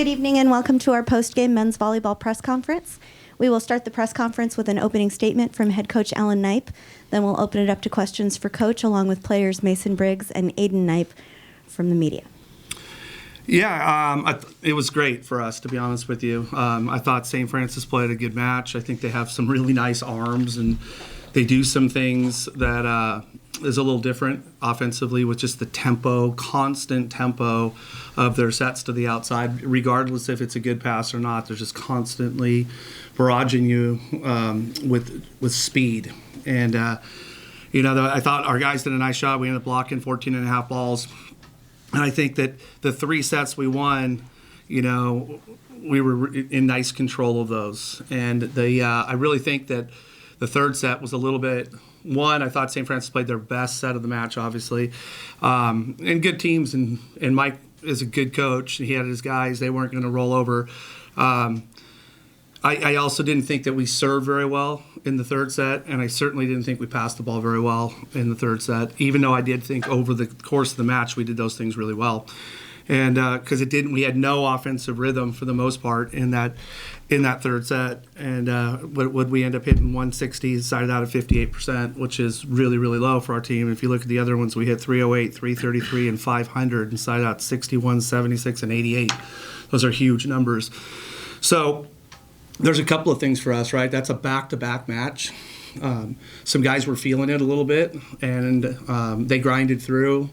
Good evening and welcome to our post-game men's volleyball press conference. We will start the press conference with an opening statement from head coach Alan Knipe. Then we'll open it up to questions for coach along with players Mason Briggs and Aiden Knipe from the media. Yeah, it was great for us, to be honest with you. I thought St. Francis played a good match. I think they have some really nice arms, and they do some things that is a little different offensively with just the tempo, constant tempo of their sets to the outside, regardless if it's a good pass or not. They're just constantly barraging you with speed. And, I thought our guys did a nice job. We ended up blocking 14 and a half balls. And I think that the 3 sets we won, we were in nice control of those. And I really think that the third set was a little bit, I thought St. Francis played their best set of the match, obviously. And good teams, and Mike is a good coach. He had his guys. They weren't going to roll over. I also didn't think that we served very well in the third set, and I certainly didn't think we passed the ball very well in the third set, even though I did think over the course of the match we did those things really well. And because we had no offensive rhythm for the most part in that third set. And would we end up hitting 160, decided out at 58%, which is really, really low for our team. If you look at the other ones, we hit 308, 333, and 500, and decided out 61, 76, and 88. Those are huge numbers. So there's a couple of things for us, right? That's a back-to-back match. Some guys were feeling it a little bit, and they grinded through.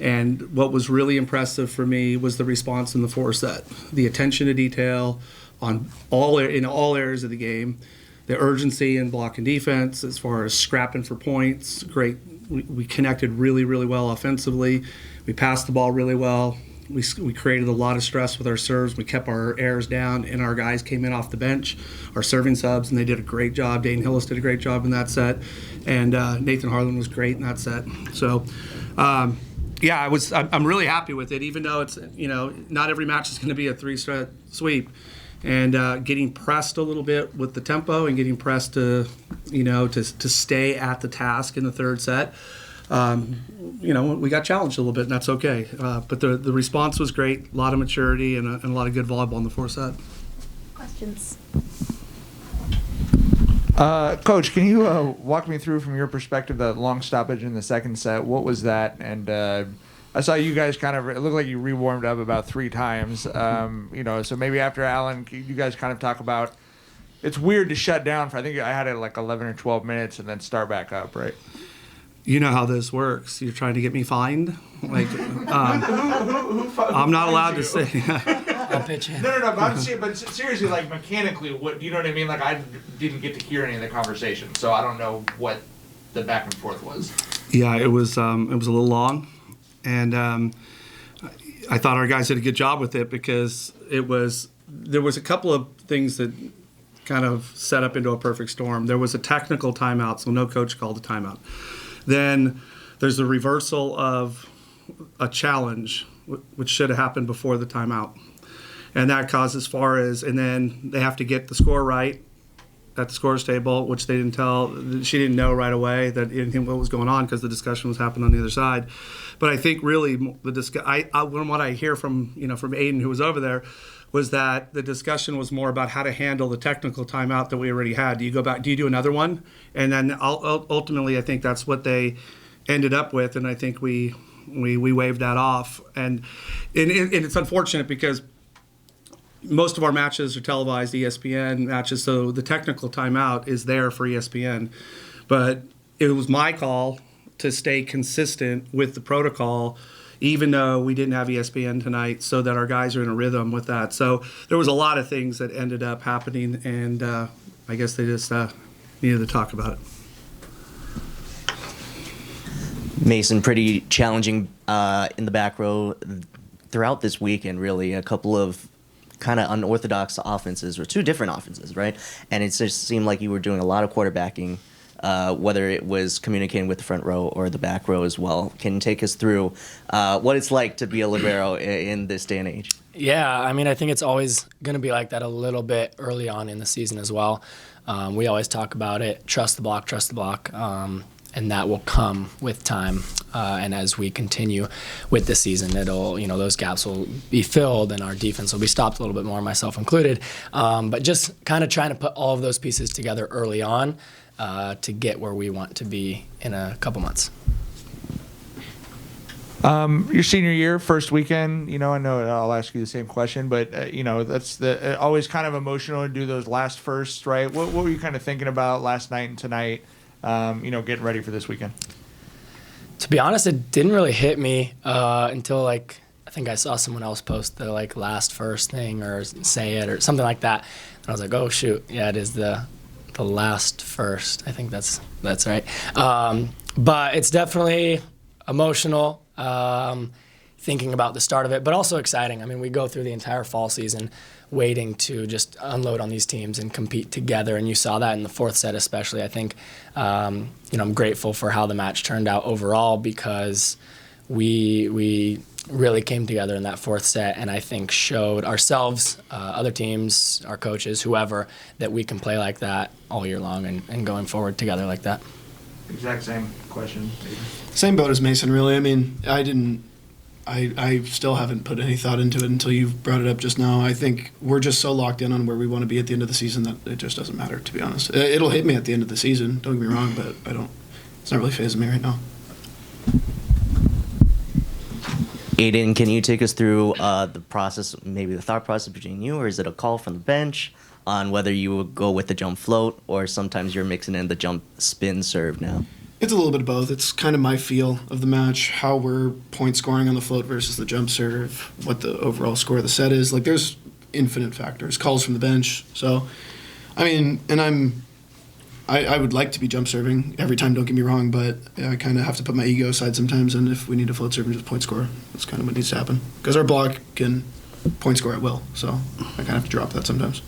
And what was really impressive for me was the response in the fourth set, the attention to detail in all areas of the game, the urgency in block and defense, as far as scrapping for points. Great, we connected really, really well offensively. We passed the ball really well. We created a lot of stress with our serves. We kept our errors down, and our guys came in off the bench, our serving subs, and they did a great job. Dane Hillis did a great job in that set, and Nathan Harlan was great in that set. So. I'm really happy with it, even though it's, not every match is going to be a 3-set sweep. And getting pressed a little bit with the tempo and getting pressed to stay at the task in the third set. We got challenged a little bit, and that's okay. But the response was great, a lot of maturity, and a lot of good volleyball in the fourth set. Questions? Coach, can you walk me through from your perspective the long stoppage in the second set? What was that? And I saw you guys it looked like you re-warmed up about 3 times. So maybe after Alan, you guys kind of talk about, it's weird to shut down for, I think I had it like 11 or 12 minutes and then start back up, right? You know how this works. You're trying to get me fined? I'm not allowed to say. I'll pitch in. No, but seriously, like mechanically, what, you know what I mean? Like I didn't get to hear any of the conversation, so I don't know what the back and forth was. Yeah, it was a little long, and I thought our guys did a good job with it because there was a couple of things that kind of set up into a perfect storm. There was a technical timeout, so no coach called a timeout. Then there's the reversal of a challenge, which should have happened before the timeout. And that caused and then they have to get the score right at the scores table, which she didn't know right away what was going on because the discussion was happening on the other side. But I think really from what I hear from Aiden, who was over there, was that the discussion was more about how to handle the technical timeout that we already had. Do you go back? Do you do another one? And then ultimately, I think that's what they ended up with, and I think we waved that off. And it's unfortunate because most of our matches are televised ESPN matches, so the technical timeout is there for ESPN. But it was my call to stay consistent with the protocol, even though we didn't have ESPN tonight, so that our guys are in a rhythm with that. So there was a lot of things that ended up happening, and I guess they just needed to talk about it. Mason, pretty challenging in the back row throughout this weekend, really. A couple of kind of unorthodox offenses, or 2 different offenses, right? And it just seemed like you were doing a lot of quarterbacking, whether it was communicating with the front row or the back row as well. Can you take us through what it's like to be a libero in this day and age? Yeah, I think it's always going to be like that a little bit early on in the season as well. We always talk about it, trust the block. and that will come with time. And as we continue with the season, those gaps will be filled and our defense will be stopped a little bit more, myself included. But just kind of trying to put all of those pieces together early on to get where we want to be in a couple months. Your senior year, first weekend, I know I'll ask you the same question, but, that's always kind of emotional to do those last firsts, right? What were you kind of thinking about last night and tonight, getting ready for this weekend? To be honest, it didn't really hit me until, I think I saw someone else post the, last first thing or say it or something like that. And I was like, oh, shoot. Yeah, it is the last first. I think that's right. But it's definitely emotional. Thinking about the start of it, but also exciting. I mean, we go through the entire fall season waiting to just unload on these teams and compete together, and you saw that in the fourth set especially. I think, I'm grateful for how the match turned out overall because we really came together in that fourth set and I think showed ourselves, other teams, our coaches, whoever, that we can play like that all year long and going forward together like that. Exact same question. Same boat as Mason, really. I mean, I still haven't put any thought into it until you brought it up just now. I think we're just so locked in on where we want to be at the end of the season that it just doesn't matter, to be honest. It'll hit me at the end of the season, don't get me wrong, but it's not really phasing me right now. Aiden, can you take us through the process, maybe the thought process between you, or is it a call from the bench on whether you would go with the jump float, or sometimes you're mixing in the jump spin serve now? It's a little bit of both. It's kind of my feel of the match, how we're point scoring on the float versus the jump serve, what the overall score of the set is. There's infinite factors, calls from the bench. So, I mean, and I would like to be jump serving every time, don't get me wrong, but I kind of have to put my ego aside sometimes, and if we need to float serve and just point score, that's kind of what needs to happen. Because our block can point score at will, so I kind of have to drop that sometimes.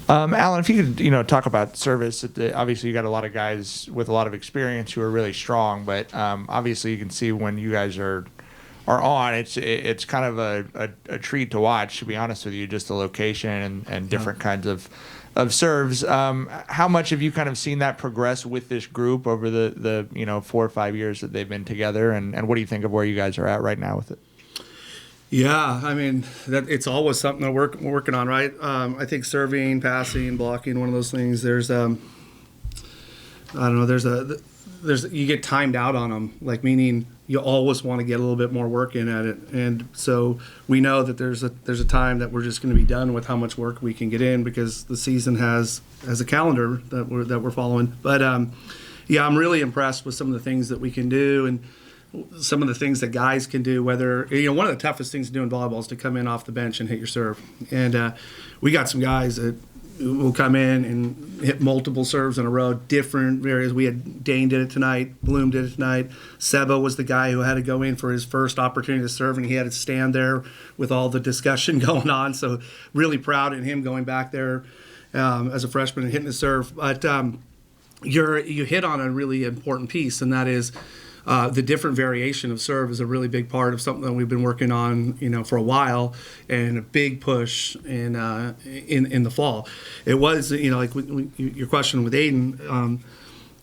Alan, if you could, talk about service. Obviously, you got a lot of guys with a lot of experience who are really strong, but obviously, you can see when you guys are on, it's kind of a treat to watch. To be honest with you, just the location and different kinds of serves. How much have you kind of seen that progress with this group over the 4 or 5 years that they've been together, and what do you think of where you guys are at right now with it? Yeah, I mean, it's always something that we're working on, right? I think serving, passing, blocking, one of those things. There's you get timed out on them, meaning you always want to get a little bit more work in at it. And so we know that there's a time that we're just going to be done with how much work we can get in because the season has a calendar that we're following. But yeah, I'm really impressed with some of the things that we can do and some of the things that guys can do, whether, one of the toughest things to do in volleyball is to come in off the bench and hit your serve. And we got some guys that will come in and hit multiple serves in a row, different areas. We had Dane did it tonight, Bloom did it tonight. Seba was the guy who had to go in for his first opportunity to serve, and he had to stand there with all the discussion going on. So really proud of him going back there as a freshman and hitting the serve. But you hit on a really important piece, and that is the different variation of serve is a really big part of something that we've been working on, for a while, and a big push in the fall. It was, your question with Aiden,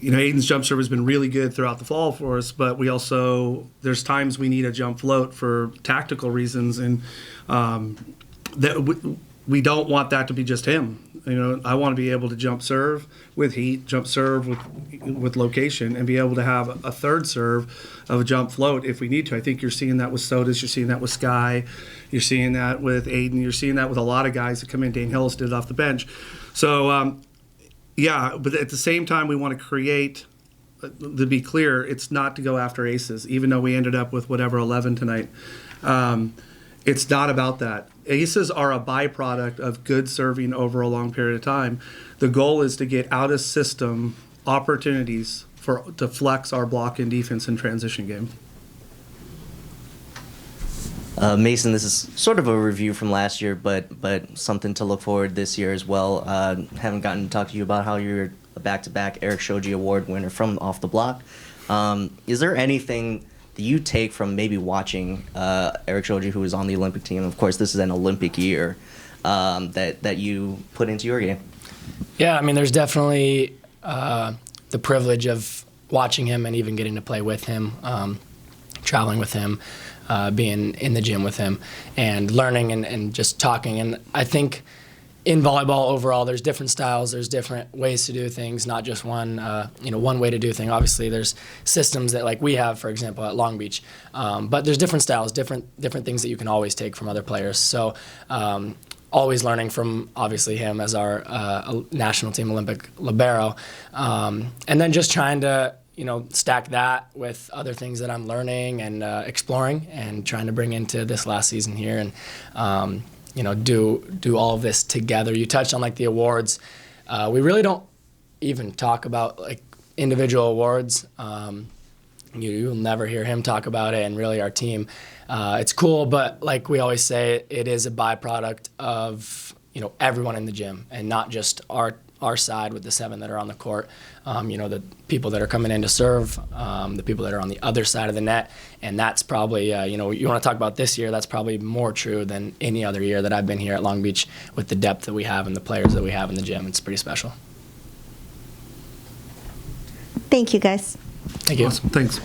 Aiden's jump serve has been really good throughout the fall for us, but there's times we need a jump float for tactical reasons, and we don't want that to be just him. I want to be able to jump serve with heat, jump serve with location, and be able to have a third serve of a jump float if we need to. I think you're seeing that with Sodas, you're seeing that with Sky, you're seeing that with Aiden, you're seeing that with a lot of guys that come in. Dane Hillis did it off the bench. So, yeah, but at the same time, we want to create, to be clear, it's not to go after aces, even though we ended up with 11 tonight. It's not about that. Aces are a byproduct of good serving over a long period of time. The goal is to get out of system opportunities to flex our block and defense and transition game. Mason, this is sort of a review from last year, but something to look forward this year as well. Haven't gotten to talk to you about how you're a back-to-back Eric Shoji Award winner from Off the Block. Is there anything that you take from maybe watching Eric Shoji, who is on the Olympic team? Of course, this is an Olympic year, that you put into your game. Yeah, I mean, there's definitely the privilege of watching him and even getting to play with him, traveling with him, being in the gym with him, and learning and just talking. And I think in volleyball overall, there's different styles, there's different ways to do things, not just one way to do things. Obviously, there's systems that like we have, for example, at Long Beach, but there's different styles, different things that you can always take from other players. So always learning from obviously him as our national team Olympic libero, and then just trying to stack that with other things that I'm learning and exploring and trying to bring into this last season here, and do all of this together. You touched on like the awards. We really don't even talk about like individual awards. You'll never hear him talk about it, and really our team. It's cool, but like we always say, it is a byproduct of everyone in the gym, and not just our side with the 7 that are on the court. The people that are coming in to serve, the people that are on the other side of the net, and that's probably you want to talk about this year. That's probably more true than any other year that I've been here at Long Beach with the depth that we have and the players that we have in the gym. It's pretty special. Thank you, guys. Thank you. Awesome. Thanks.